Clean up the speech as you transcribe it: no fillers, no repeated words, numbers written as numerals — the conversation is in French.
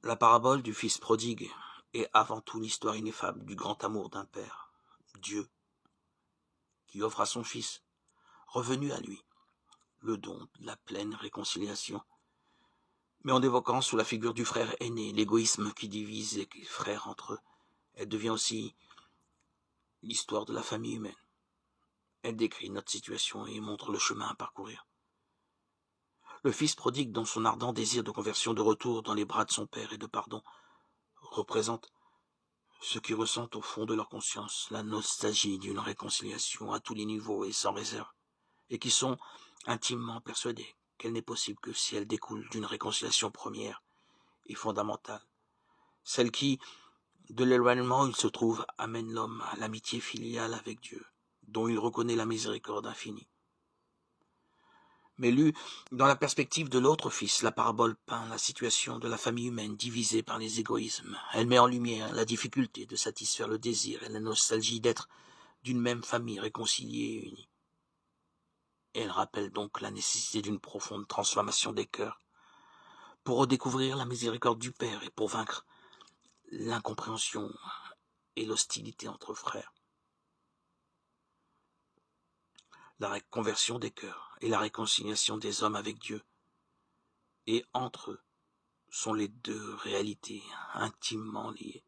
La parabole du Fils prodigue est avant tout l'histoire ineffable du grand amour d'un Père, Dieu, qui offre à son Fils, revenu à lui, le don de la pleine réconciliation, mais en évoquant sous la figure du frère aîné l'égoïsme qui divise les frères entre eux. Elle devient aussi l'histoire de la famille humaine. Elle décrit notre situation et montre le chemin à parcourir. Le Fils prodigue, dans son ardent désir de conversion, de retour dans les bras de son Père et de pardon, représente ceux qui ressentent au fond de leur conscience la nostalgie d'une réconciliation à tous les niveaux et sans réserve, et qui sont intimement persuadés qu'elle n'est possible que si elle découle d'une réconciliation première et fondamentale, celle qui, de l'éloignement où il se trouve, amène l'homme à l'amitié filiale avec Dieu, dont il reconnaît la miséricorde infinie. Mais lue dans la perspective de l'autre Fils, la parabole peint la situation de la famille humaine divisée par les égoïsmes. Elle met en lumière la difficulté de satisfaire le désir et la nostalgie d'être d'une même famille réconciliée et unie. Elle rappelle donc la nécessité d'une profonde transformation des cœurs pour redécouvrir la miséricorde du Père et pour vaincre l'incompréhension et l'hostilité entre frères. La conversion des cœurs et la réconciliation des hommes avec Dieu et entre eux sont les deux réalités intimement liées.